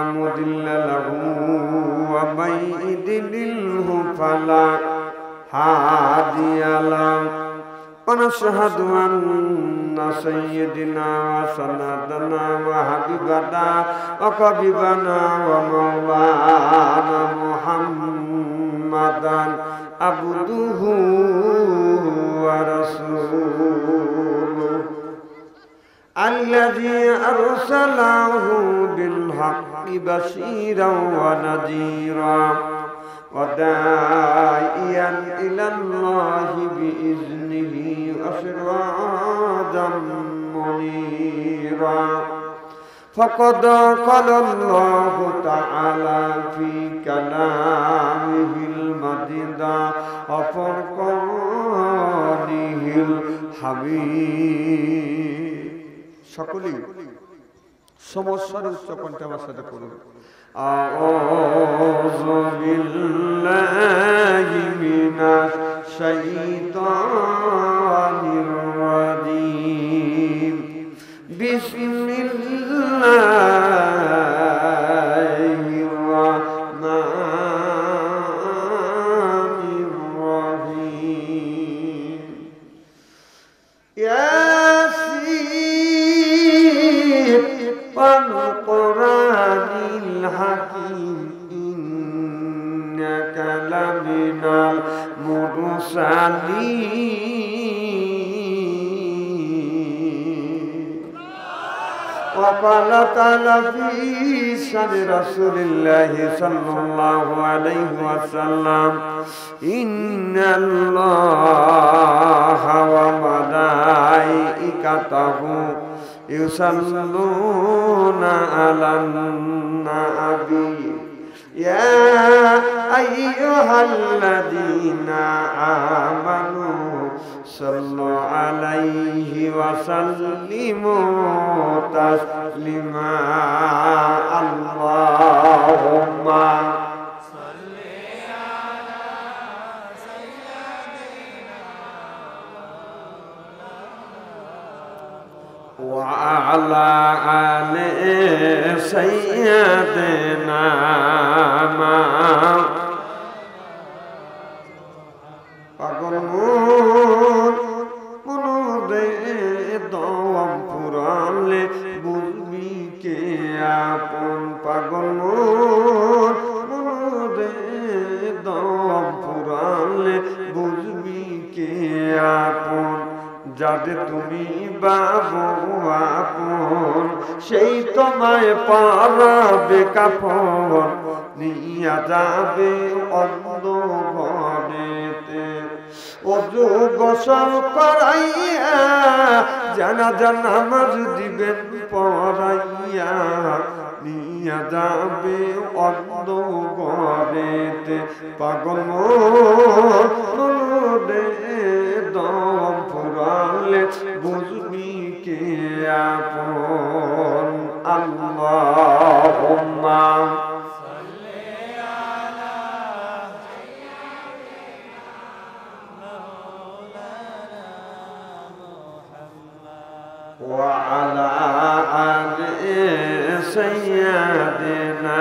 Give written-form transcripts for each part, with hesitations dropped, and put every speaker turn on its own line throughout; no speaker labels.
مضل له ومن يضلله فلا هادي له ونشهد أن سيدنا وسندنا وحبيبنا وقريبنا ومولانا محمدا عبده ورسوله الذي أرسله بالحق بشيرا ونذيرا وداعيا إلى الله بإذنه وسراجا منيرا فقد قال الله تعالى في كلامه المجيد وفرقانه الحميد সকলেই সমস্যার উচ্চ কণ্ঠে আমার সাথে পড়ুন আউযু বিল্লাহি মিনাশ শাইতানির রাজীম বিসমিল্লাহির রাহমানির রাহিম والقرآن الحكيم إنك لمن المرسلين وقال تعالى في شأن رسول الله صلى الله عليه وسلم إن الله وملائكته يصلون على النبي يا أيها الذين آمنوا صلوا عليه وسلموا تسليما اللهم وعلى آل سيدنا পাগল মনোদে দম পুরালে বুঝবি কে আপন পাগল মনোদে দম পুরালে বুঝবি কে আপন যাদের তুমি বাবু আপন সেই তোমায় পারাবে কাফন নিয়া যাবে অন্ধকারেতে ওযু গোসল করাইয়া জানাজা নামাজ দিবেন পড়াইয়া নিয়া যাবে অন্ধকারেতে পাগল মনে দম ফুরালে বুঝবি কে আপন আল্লাহুম্মা সাল্লি আলা সাইয়্যিদিনা মাওলানা মুহাম্মদ ওয়া আলা আলি সাইয়্যিদিনা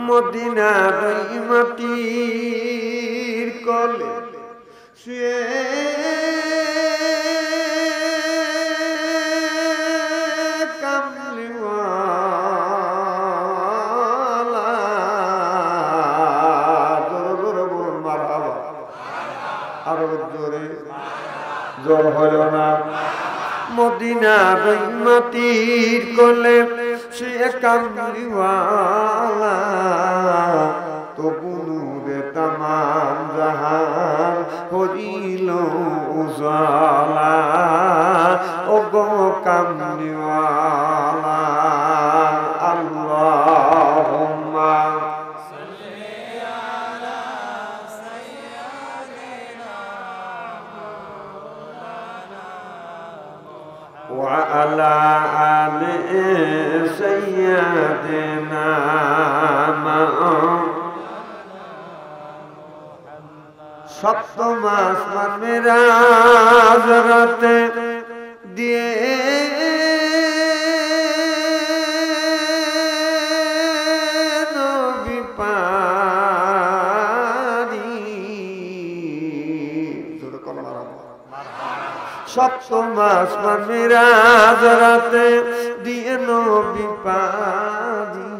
মদিনা দুই মাটির কলে শুয়ে কামলিওয়ালা জোরে বলুন মারহাবা আরো জোরে জোর হলো না মদিনা দুই মাটির কলে শুয়ে কামলিওয়ালা তবু নূরে তামাম জাহান হইল উজালা ও গো কামলিওয়ালা আল্লাহুম্মা সাল্লি আলা সাইয়্যিদিনা মাওলানা ওয়া আলা আলি সাইয়্যিদিনা সপ্তম আসমান মেরাজ রাতে দিয়ে নবী পারি সপ্তম আসমান মিরাজ রাতে দিয়ে নবী পারি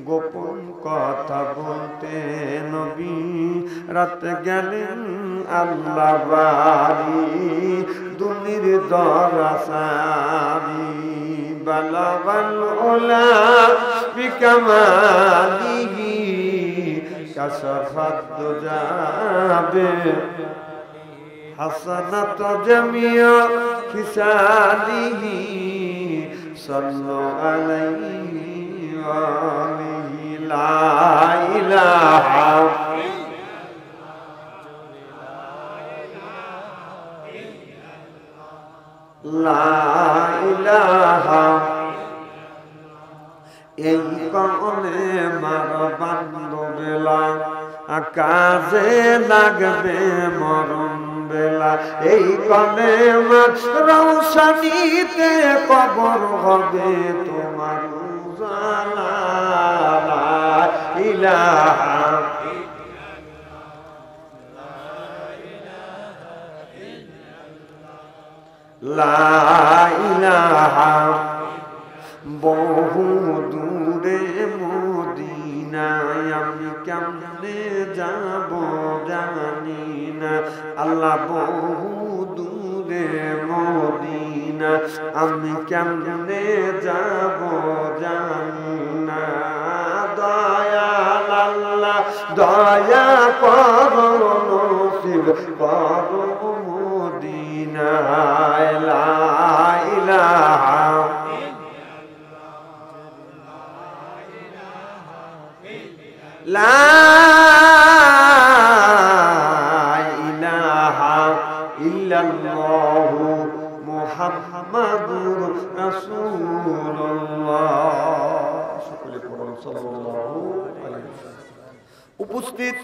গোপন কথা বলতে নবী রাতে গেলেন আল্লাহ বাড়ি দুনির দরাসারি বালাগাল ওলা বিকামালিহি কাশাফাত দুজাবে হাসানাত জামিয়া খিসালিহি সাল্লু আলাইহি ওয়া আলিহি লা ইলাহা লা ইলাহা এই কনে মার বান্ধবেলা কাজে লাগবে মরণ বেলা এই কনে মার রৌশনীতে কবর হবে তোমার উজালা লা ইলাহা লা ইলাহা বহু দূরে মদিনায় আমি কেমনে যাব জানি না আল্লাহ বহু দূরে মদিনা আমি কেমনে যাব জানি না দয়াল আল্লাহ দয়া করো নসিব করো মদিনা লা ইলাহা লা ইলাহা ইল্লাল্লাহু মুহাম্মাদুর রাসূলুল্লাহ সকলে পড়ুন সাল্লাল্লাহু আলাইহি ওয়াসাল্লাম। উপস্থিত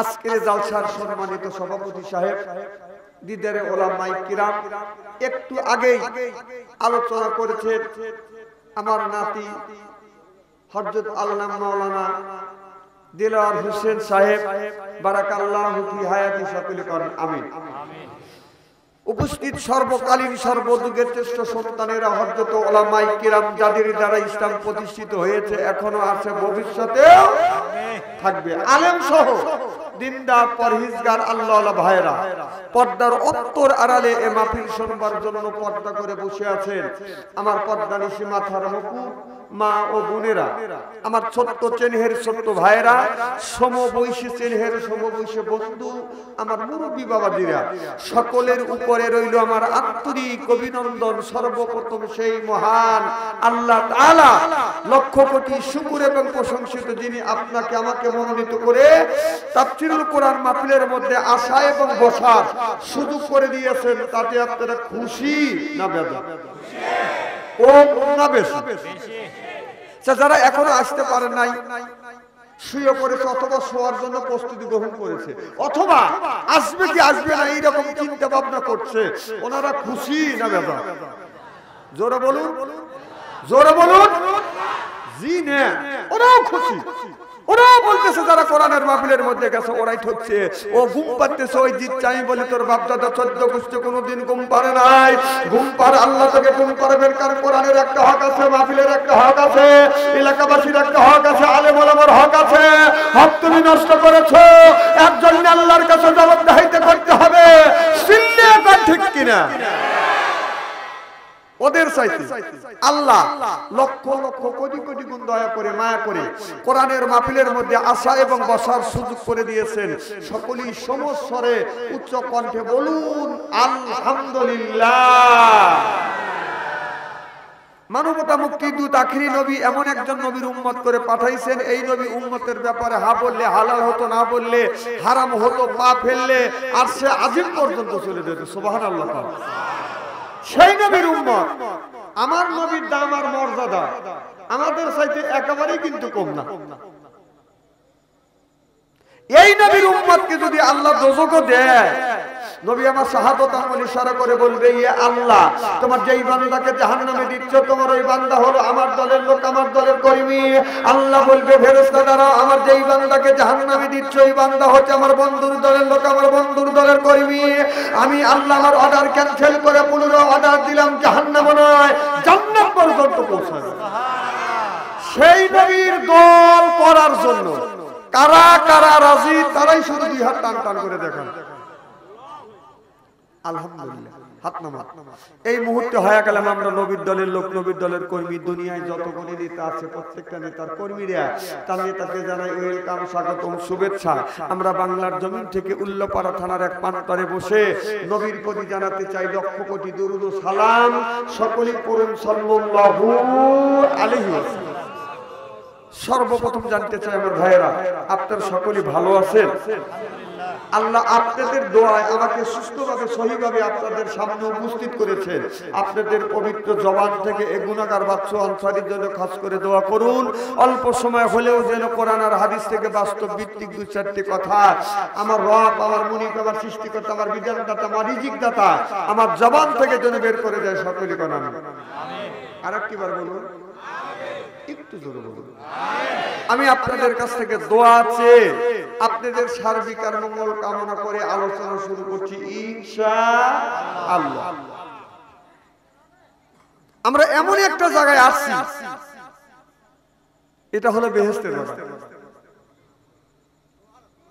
আজকের জালসার সম্মানিত সভাপতি সাহেব, দিদারে ওলামায়ে কিরাম, একটু আগেই আলোচনা করেছেন আমার নাতি হযরত আল্লামা মাওলানা দিলওয়ার হোসেন সাহেব, বারাকাল্লাহু ফি হায়াতি, সকলে করেন আমিন। উপস্থিত সর্বকালীন সর্বযুগের শ্রেষ্ঠ সন্তানেরা হযরত ওলামায়ে কিরাম, যাদের দ্বারা ইসলাম প্রতিষ্ঠিত হয়েছে, এখনো আছে, ভবিষ্যতেও থাকবে, আলেম সহ দিনদার পরহেজগার আল্লাহওয়ালা ভাইরা পর্দার অন্তর আড়ালে এ মাহফিল শুনবার জন্য পর্দা করে বসে আছেন আমার পর্দানিশি মাথার মুকুট মা ও বোনেরা, আমার ছোট্ট চেনহের ছোট্ট ভাইরা, সমবয়সী চেনহের সমবয়সী বন্ধু, আমার মুরব্বী বাবাজিরা, সকলের উপরে রইল আমার আন্তরিক অভিনন্দন। সর্বপ্রথম সেই মহান আল্লাহ তাআলা, লক্ষ কোটি শুকর এবং প্রশংসিত, যিনি আপনাকে আমাকে মনোনীত করে তাফসীরুল কোরআন মাহফিলের মধ্যে আসা এবং বসার সুযোগ করে দিয়েছেন। তাতে আপনারা খুশি না বেজার? ও না বেশি? যারা এখনো আসতে পারে নাই, শুয়ে পড়েছে অথবা শোয়ার জন্য প্রস্তুতি গ্রহণ করেছে, অথবা আসবে কি আসবে না এইরকম চিন্তা ভাবনা করছে, ওনারা খুশি না বেজার? জোরে বলুন, জোরে বলুন। জি না, ওরাও খুশি। ওরাও বলতেছে যারা কোরআনের মাহফিলের মধ্যে গেছে ওরাই ঠকছে, ও ঘুম পাড়তেছে, ওই জিত চাই বলি তোর বাপ দাদা 14 গোষ্ঠী কোনোদিন ঘুম পারে নাই। ঘুম পার আল্লাহ তোকে ঘুম পারবেন, কারণ কোরআনের একটা হক আছে, মাহফিলের একটা হক আছে, এলাকাবাসীর একটা হক আছে, আলেম ওলামার হক আছে। হক তুমি নষ্ট করেছো, এর জন্য আল্লাহর কাছে জবাবদিহিতে করতে হবে। সিল্লে কর ঠিক কিনা? ওদের চাইতে আল্লাহ লক্ষ লক্ষ কোটি কোটি গুণ দয়া করে মায়া করে কোরআনের মাহফিলের মধ্যে আসা এবং বসার সুযোগ করে দিয়েছেন। সকলেই সমস্বরে উচ্চ কণ্ঠে বলুন আলহামদুলিল্লাহ। মানবতা মুক্তির দূত আখিরি নবী এমন একজন নবীর উম্মত করে পাঠাইছেন, এই নবী উম্মতের ব্যাপারে হা বললে হালাল হতো, না বললে হারাম হতো, পা ফেললে আর সে আজিম পর্যন্ত চলে যেত। সুবহানাল্লাহ। সেই নবীর উম্মত, আমার নবীর দাম আর মর্যাদা আমাদের চাইতে একেবারেই কিন্তু কম না। এই নবীর উম্মতকে যদি আল্লাহ দোজখও দেয়, নবী আমার শাহাদাত আঙ্গুল ইশারা করে বলবে, ইয়া আল্লাহ, তোমার যেই বান্দাকে জাহান্নামে দিচ্ছ, তোমার ওই বান্দা হলো আমার দলের লোক, আমার দলের কর্মী। আল্লাহ বলবে, ফেরেশতারা, আমার যেই বান্দাকে জাহান্নামে দিচ্ছ, ওই বান্দা হচ্ছে আমার বন্ধুর দলের লোক, আমার বন্ধুর দলের কর্মী। আমি আল্লাহ আমার অর্ডার ক্যান্সেল করে পুনরায় অর্ডার দিলাম, জাহান্নাম নয়, জান্নাত পর্যন্ত পৌঁছাবে। সেই নবীর দল করার জন্য কারা কারা রাজি, তারাই শুধু দুই হাত টান টান করে দেখান। আলহামদুলিল্লাহ, হাত নামা। এই মুহূর্তে হয়ে গেলাম আমরা নবীর দলের লোক, নবীর দলের কর্মী। দুনিয়ায় যতগুলি নেতা আছে প্রত্যেকটা নেতার কর্মীরা, তার নেতাকে জানাই ওয়েলকাম, স্বাগতম, শুভেচ্ছা। আমরা বাংলার জমিন থেকে উল্লাপাড়া থানার এক প্রান্তরে বসে নবীর প্রতি জানাতে চাই লক্ষ কোটি দরুদ ও সালাম। সকলেই পড়ুন সাল্লাল্লাহু আলাইহি ওয়াসাল্লাম। সর্বপ্রথম জানতে চাই আমার ভাইয়েরা, আপনারা সকলেই ভালো আছেন? আল্লাহ আপনাদের দোয়ায় আমাকে সুস্থভাবে সহিভাবে আপনাদের সামনে উপস্থিত করেছেন। আপনাদের পবিত্র জবান থেকে এ গুনাহগার বাচ্চা আনসারীর জন্য খাস করে দোয়া করুন। অল্প সময় হলেও যেন কোরআন আর হাদিস থেকে বাস্তব ভিত্তিক দুই চারটি কথা আমার রব, আমার মুনিব, আমার সৃষ্টিকর্তা, আমার বিধানদাতা, আমার রিজিকদাতা আমার জবান থেকে যেন বের করে দেয়। সকলে কোন আমিন। আরেকটিবার বলুন, একটু জোরে বলুন। আমি আপনাদের কাছ থেকে দোয়া চেয়ে আপনাদের সার্বিক আর মঙ্গল কামনা করে আলোচনা শুরু করছি ইনশাআল্লাহ। আমরা এমন একটা জায়গায় আসছি, এটা হলো বেহেশতের জায়গা।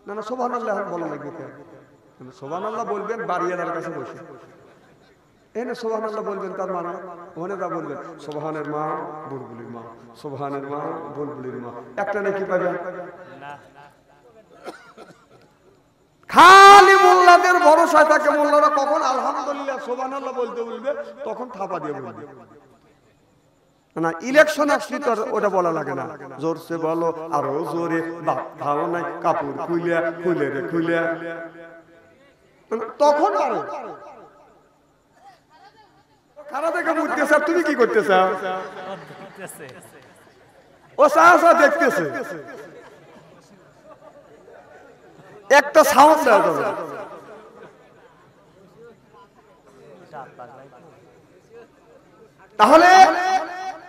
না না, সুবহানাল্লাহ বলা লাগবে কেন? সুবহানাল্লাহ বলবেন বাড়িওয়ালার কাছে বসে, এনে সুবহানাল্লাহ বলবেন, তার মানে ওখানে যা বলবেন সুবহানের মা বুলবুলির মা, সুবহানের মা বুলবুলির মা, একটা নাকি পাবেন না। খালি মোল্লাদের ভরসায় থাকে। মোল্লারা কখন আলহামদুলিল্লাহ সুবহানাল্লাহ বলতে বলবে, তখন থাপা দিয়ে বলবে। না, ইলেকশন আসলে তো ওটা বলা লাগে না, জোরসে বলো, আরো জোরে, বাপ খাও নাই, কাপড় খুইলিয়া খুলে রে খুইলিয়া, তখন আরো খারাপ দেখে বুঝতেছে। তুমি কি করতেছ? ও সাহসা দেখতেছে, একটা সাউন্ড দেওয়া যাবে। তাহলে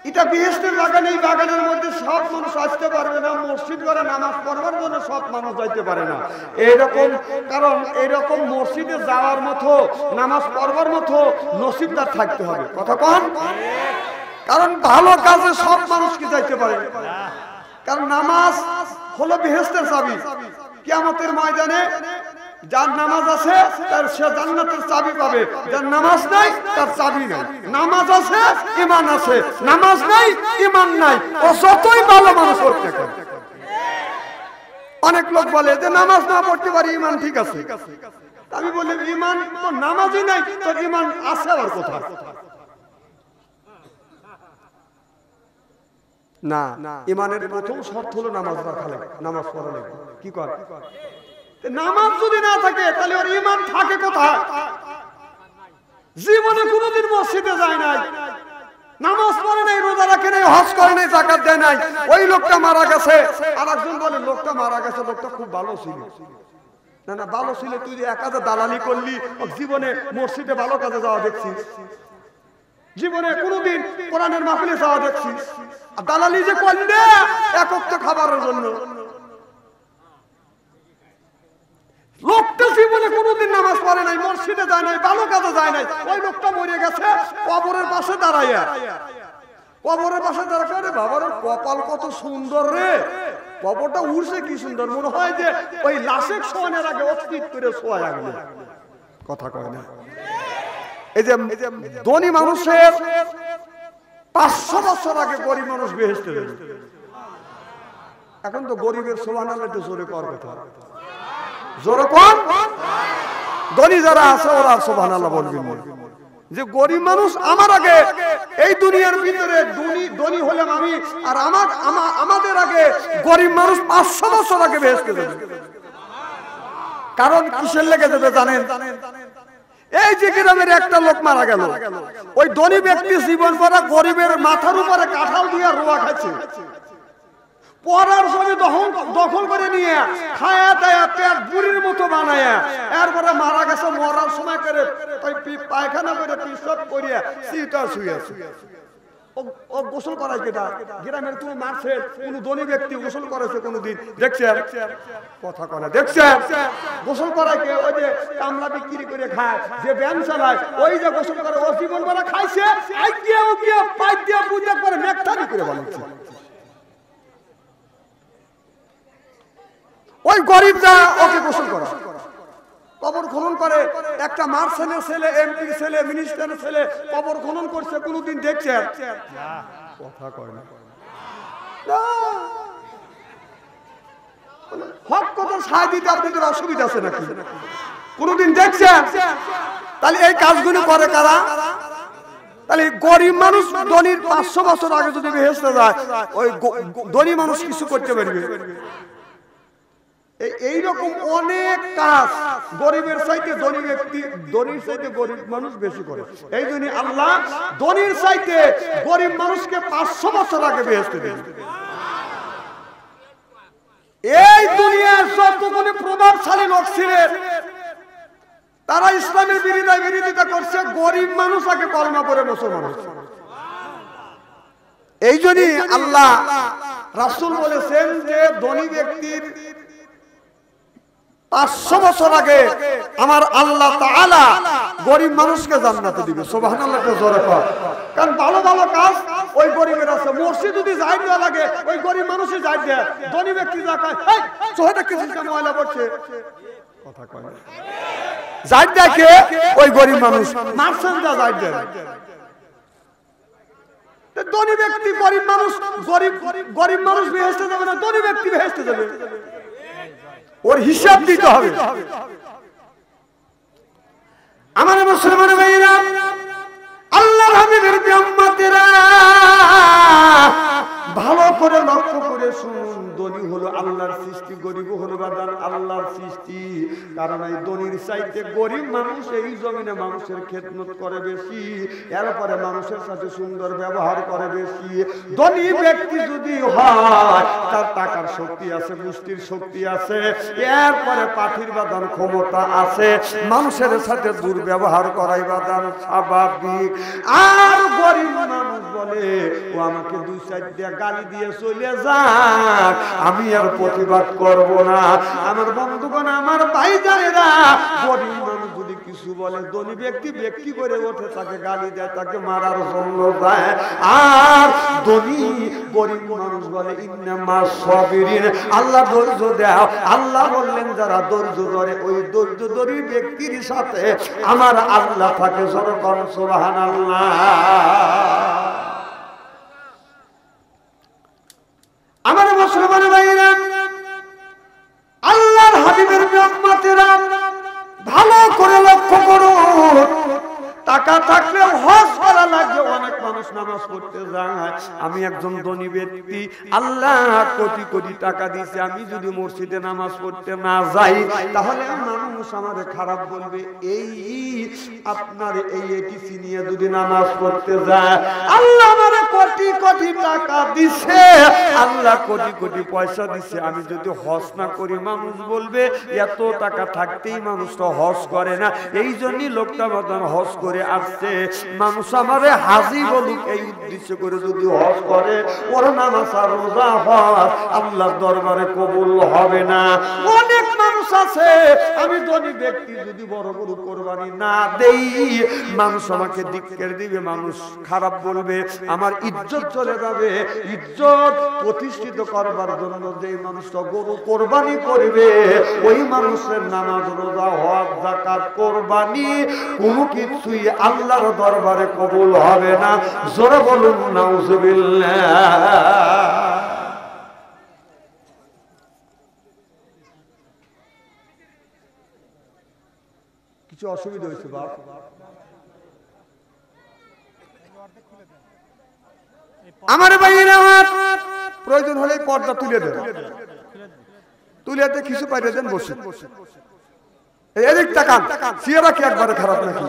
এটা বেহেশতের বাগান। এই বাগানের মধ্যে সব মানুষ আসতে পারবে না, মসজিদ করে নামাজ পড়বার জন্য সব মানুষ যাইতে পারে না এরকম। কারণ এরকম মসজিদে যাওয়ার মতো, নামাজ পড়বার মতো নসিবদার থাকতে হবে। কথা কন? কারণ ভালো কাজে সব মানুষ কি যাইতে পারে? কারণ নামাজ হলো বেহেশতের চাবি। কিয়ামতের ময়দানে যার নামাজ আছে তার সে জান্নাতের চাবি পাবে, যার নামাজ নাই তার চাবি নাই। নামাজ আছে, ঈমান আছে, নামাজ নাই, ঈমান নাই, ও যতই ভালো মানুষ করতে পারে। অনেক লোক বলে যে নামাজ না পড়তে পারি, ঈমান ঠিক আছে। আমি বলি, ঈমান তো নামাজই নাই, তোর ঈমান আছে আর কোথায়? না, ঈমানের প্রথম শর্ত হলো নামাজ রাখা লাগে, নামাজ পড়া লাগে। কি কর? নামাজ যদি না থাকে তাহলে ওর ঈমান থাকে কোথায়? জীবনে কোনোদিন মসজিদে যায় নাই, নামাজ পড়ে নাই, রোজা রাখে নাই, হজ করে নাই, যাকাত দেয় নাই, ওই লোকটা মারা গেছে। আর একজন বলে লোকটা মারা গেছে, লোকটা খুব ভালো ছিল। না না, ভালো ছিল, তুই এক কাজে দালালি করলি, জীবনে মসজিদে ভালো কাজে যাওয়া দেখছিস, জীবনে কোনোদিন কোরআনের মাহফিলে যাওয়া দেখছিস। আর দালালি যে করলে এক ওয়াক্ত খাবারের জন্য, লোকটা জীবনে কোনোদিন নামাজ পড়ে নাই, মসজিদে যায় নাই, ভালো কাজে যায় নাই, ওই লোকটা মরে গেছে কবরের পাশে দাঁড়াইয়া। কবরের পাশে দাঁড়ায়, বাবার কপাল কত সুন্দর রে, কবরটা উঠছে কি সুন্দর, মনে হয় যে ওই লাশের শোয়ানোর আগে অস্তিত করে শোয়া যাবে। কথা কয় না? এই যে ধনী মানুষের 500 বছর আগে গরিব মানুষ বেহেশতে যাবে। এখন তো গরিবের সুবহানাল্লাহ একটু জোরে কর কথা, জোরে কর। ধনী যারা আছে ওরা সুবহানাল্লাহ বলবেন যে গরিব মানুষ আমার আগে এই দুনিয়ার ভিতরে ধনী হলাম আমি, আর আমাদের আগে গরিব মানুষ 500 বছর আগে বেহেশতে যাবে। কারণ কিসের লেগে যাবে জানেন? এই যে গ্রামের একটা লোক মারা গেল, ওই ধনী ব্যক্তি জীবন পরা গরিবের মাথার উপরে কাঁঠাল দিয়ে রোয়া খাচ্ছে। পরার সময় দখল করে নিয়ে খায়া দায়া পেট বুড়ির মতো বানায়া এরপরে মারা গেছে, মরার সময় করে পায়খানা করে পিসাব করিয়া সিটা শুয়েছে। ও গোসল করায় কেটা? গ্রামের কোন মারছে কোন ধনী ব্যক্তি গোসল করেছে কোনদিন দেখছেন? কথা কয় দেখছেন? গোসল করায় কে? ওই যে কামলা বিক্রি করে খায়, যে ব্যান চালায়, ওই যে গোসল করে, ও জীবন করে খাইছে, আই গিয়ে ও গিয়ে পাইপ দিয়ে পূজা করে মেকথানি করে বানাচ্ছে। ওই গরিবরা ওকে গোসল করা, কবর খনন করে। একটা মার্শালের ছেলে, এমপির ছেলে, মিনিস্টারের ছেলে কবর খনন করছে কোনদিন দেখছেন? কথা কয় না। হক কথা সাহায্য দিতে আপনাদের অসুবিধা আছে নাকি? কোনদিন দেখছেন? তাহলে এই কাজগুলো করে কারা? তাহলে গরিব মানুষ ধনীর 500 বছর আগে যদি বেহেশতে যায়, ওই ধনী মানুষ কিছু করতে পারবে? এইরকম অনেক কাজ গরিবের চাইতে ধনী ব্যক্তি, ধনীর চাইতে গরিব মানুষ বেশি করে। এই জন্য আল্লাহ ধনীর চাইতে গরিব মানুষকে 500 বছর আগে বেহেশতে দেন। এই দুনিয়ার যতগুলি প্রভাবশালী লোক ছিলেন তারা ইসলামের বিরোধিতা করছে, গরিব মানুষ আগে কলমা পড়ে মুসলমান হচ্ছে। এই জন্যই আল্লাহ রাসূল বলেছেন যে ধনী ব্যক্তির 500 বছর আগে আমার আল্লাহ তাআলা গরিব মানুষকে জান্নাতে দিবে। সুবহানাল্লাহ জোরে কর। কারণ ভালো ভালো কাজ ওই গরিবের আছে। মসজিদ যদি যাই দেওয়া লাগে ওই গরিব মানুষই যাই দেয়, ধনী ব্যক্তি যা কয় এই চোখটা কিছু ময়লা পড়ছে, কথা কয় না, যাই দেখে ওই গরিব মানুষ মারছেন যা যাই দেয়। ধনী ব্যক্তি গরিব মানুষ, গরিব মানুষ বেহেশতে যাবে না, ধনী ব্যক্তি বেহেশতে যাবে, ওর হিসাব দিতে হবে। আমার মুসলমান ভাইরা, আল্লাহর হাবিবের উম্মতেরা ভালো করে লক্ষ্য করে শুনুন, ধনী হলো আল্লাহর সৃষ্টি, গরিব হলো বাদান আল্লাহর সৃষ্টি। কারণ এই ধনীর চাইতে গরিব মানুষ এই জমিনে মানুষের খেদমত করে বেশি, এরপরে মানুষের সাথে সুন্দর ব্যবহার করে বেশি। ধনী ব্যক্তি যদি হয় তার টাকার শক্তি আছে, মুষ্টির শক্তি আছে, এরপরে পাঠির বাদান ক্ষমতা আছে, মানুষের সাথে দুর্ব্যবহার করাই বাদান স্বাভাবিক। আর গরিব মানুষ বলে ও আমাকে 2-4 দিয়ে গালি দিয়ে চলে যাক, আমি আর প্রতিবাদ করব না। আমার বন্ধুগণ, আমার ভাইজানেরা, গরিব মানুষ যদি কিছু বলে, ধনী ব্যক্তি করে ওঠে, তাকে গালি দেয়, তাকে মারার জন্য দেয়। আর ধনী গরিব মানুষ বলে ইন্নামাস সাবিরিন, আল্লাহ ধৈর্য দাও। আল্লাহ বললেন যারা ধৈর্য ধরে ওই ধৈর্যধরী ব্যক্তির সাথে আমার আল্লাহ থাকে। সরকার সুবহানাল্লাহ। আমার মুসলমান ভাইরা, আল্লাহর হাবিবের উম্মতেরা ভালো করে লক্ষ্য করুন, টাকা থাকলে হজ করা লাগবে। অনেক মানুষ নামাজ পড়তে যায়, আমি একজন ধনী ব্যক্তি, আল্লাহ কোটি কোটি টাকা দিয়েছে, আমি যদি মসজিদে নামাজ পড়তে না যাই তাহলে মানুষ আমারে খারাপ বলবে। এই আপনার এই এটিসি নিয়ে যদি নামাজ পড়তে যায়, আল্লাহ আমারে কোটি কোটি টাকা দিছে, আল্লাহ কোটি কোটি পয়সা দিছে, আমি যদি হজ না করি মানুষ বলবে এত টাকা থাকতেই মানুষ তো হজ করে না। এই জন্যই লোকটা বদন হজ করে আসছে, মানুষ আমারে হাজি বলুক এই উদ্দেশ্য করে যদি হজ করে, ওর নামাজ আর রোজা হজ আল্লাহর দরবারে কবুল হবে না। অনেক মানুষ আছে, আমি ধনী ব্যক্তি যদি বড় বড় কোরবানি না দেই মানুষ আমাকে ধিক্কার দিবে, মানুষ খারাপ বলবে, আমার ইজ্জত চলে যাবে। ইজ্জত প্রতিষ্ঠিত করবার জন্য যে মানুষটা গরু কোরবানি করবে ওই মানুষের নামাজ রোজা হজ যাকাত কোরবানি কোনো কিছুই আল্লাহর দরবারে কবুল হবে না। জোরে বলুন নাউজুবিল্লাহ। কিছু অসুবিধা হয়েছে বাপ? আমার ভাইয়েরা, আমার প্রয়োজন হলে পর্দা তুলে দেন, তুলেতে কিছু পাইরে দেন, বসে এদিক তাকান, চেহারা কি একবারে খারাপ নাকি?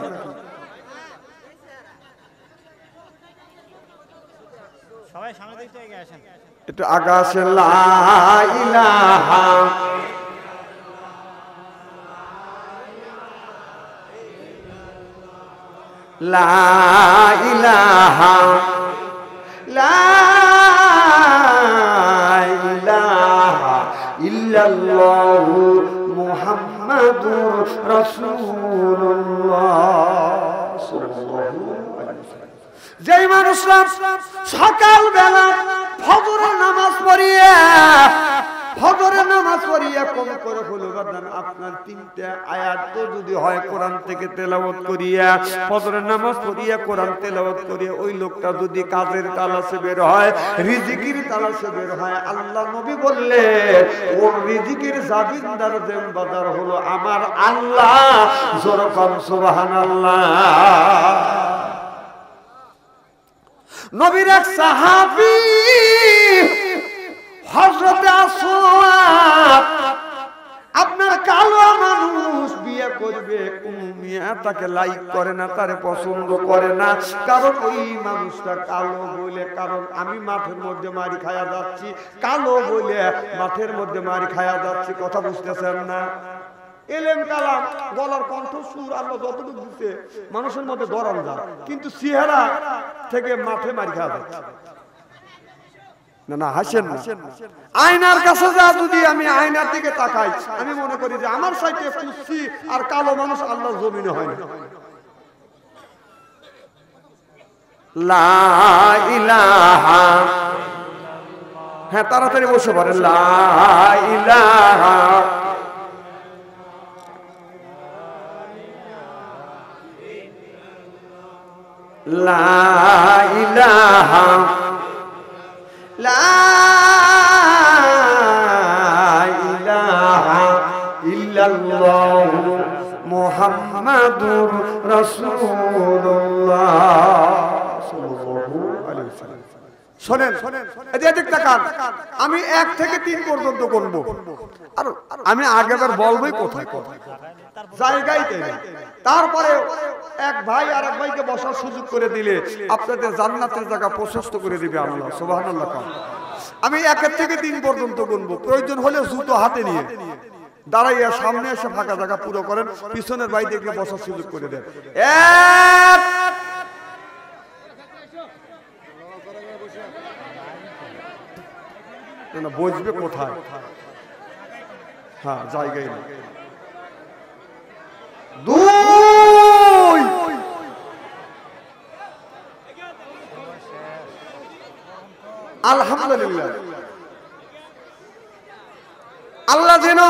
সবাই সামনে দিকে এগিয়ে আসেন।
একটু আকাশে লা ইলাহা লা ইলাহা লা ইলাহা ইল্লাল্লাহু মুহাম্মাদুর রাসূলুল্লাহ সাল্লাল্লাহু আলাইহি ওয়াসাল্লাম। যেই মানুষরা সকাল বেলা ফজরের নামাজ পড়িয়া কম করে হলো বাদান আপনার তিনটা আয়াত তো যদি হয় কোরআন থেকে তেলাওয়াত করিয়া ফজরের নামাজ পড়িয়া কোরআন তেলাওয়াত করিয়া ওই লোকটা যদি কাজের তালাশে বের হয়, রিজিকের তালাশে বের হয়, আল্লাহ নবী বললেন ওর রিজিকের জামিনদার দেনবাদার হলো আমার আল্লাহ। জোরে কোন সুবহানাল্লাহ। নবীর এক সাহাবী হযরত আসওয়াদ আপনার কালো মানুষ বিয়ে করবে, কোন মিয়া তাকে লাইক করে না, তারে পছন্দ করে না, কারণ ওই মানুষটা কালো বলে। কারণ আমি মাঠের মধ্যে মারি খায়া যাচ্ছি, কালো বলে মাঠের মধ্যে মারি খায়া যাচ্ছি। কথা বুঝতেছেন না? এলেম কালাম গলার কণ্ঠ সুর আল্লাহ যতটুকু দিতে মানুষের মধ্যে ধরান যায়, কিন্তু চেহারা থেকে মাঠে মারি খাওয়া যাচ্ছে। না না হাসেন না। আয়নার কাছে যা যদি আমি আয়নার দিকে তাকাই, আমি মনে করি যে আমার সাইডে কুচ্ছি আর কালো মানুষ আল্লাহর জমিনে হয় না। লা ইলাহা, হ্যাঁ তাড়াতাড়ি বসে পড়েন। লা ইলাহা লা ইলাহা লা ইলাহা ইল্লাল্লাহু মুহাম্মাদুর রাসূলুল্লাহ সাল্লাল্লাহু আলাইহি ওয়াসাল্লাম। শুনেন, এদিকে তাকান। আমি 1 থেকে 3 পর্যন্ত গুনব, আর আমি আগেবার বলবই কোথায় কোথায় জায়গায় দেই। তারপরে এক ভাই আর এক ভাইকে বসার সুযোগ করে দিলে আপনাদের জান্নাতের জায়গা প্রশস্ত করে দিবে আল্লাহ। সুবহানাল্লাহ। আমি 1 থেকে 3 পর্যন্ত গুনব, প্রয়োজন হলে জুতো হাতে নিয়ে দাঁড়াইয়া সামনে এসে ফাঁকা জায়গা পুরো করেন, পিছনের ভাই দেখলে বসার সুযোগ করে দেন। 1 না বসবে কোথায়? হ্যাঁ জায়গায় না। 2 আলহামদুলিল্লাহ। আল্লাহ যেন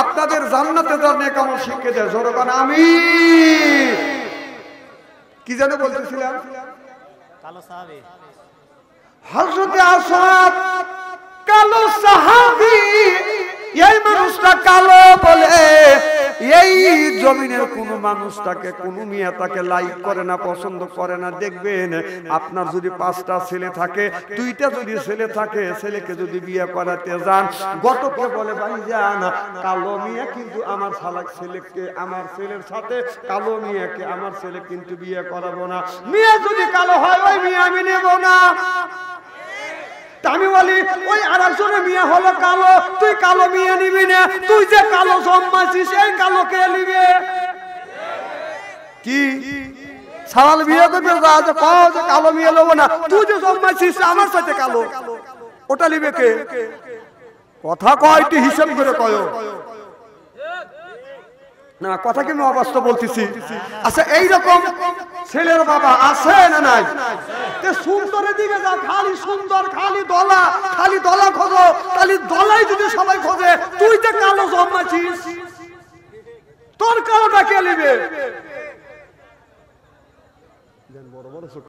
আপনাদের জান্নাতে যাওয়ার কেমন শিক্ষা দেয়। জোরে বলেন আমিন। কি যেন বলতেছিলাম?
কালো সাহাবী
হযরত আসওয়াদ কালো সাহাবী। এই মানুষটা কালো বলে এই জমিনের কোন মানুষ তাকে, কোন মিয়া তাকে লাইক করে না, পছন্দ করে না। দেখবেন আপনার যদি 5টা ছেলে থাকে, 2টা যদি ছেলে থাকে, ছেলেকে যদি বিয়ে করাতে যান, গতকে বলে ভাইজান কালো মিয়া কিন্তু আমার ছেলেকে, আমার ছেলের সাথে কালো মিয়াকে আমার ছেলে কিন্তু বিয়ে করাবো না। মিয়া যদি কালো হয় ওই মিয়া আমি নেব না। আমি বলি ওই আরেকজনের মিয়া হলো কালো, তুই কালো মিয়া নিবি না, তুই যে কালো জন্মাছিস এই কালো কে নিবে? কি সাল বিয়ে করবে যে কালো মিয়া নেবো না, তুই যে জন্মাছিস আমার সাথে কালো, ওটা নিবে কে? কথা কয়টি হিসাব করে কয় না, কথা কি আমি অবাস্তব বলতেছি? আচ্ছা এইরকম ছেলের বাবা আছে না নাই? সুন্দরের দিকে যা, খালি সুন্দর, খালি দলা খোঁজো, খালি দলাই যদি সবাই খোঁজে, তুই যে কালো জন্মাছিস তোর কালোটা কে নিবে? বড় বড়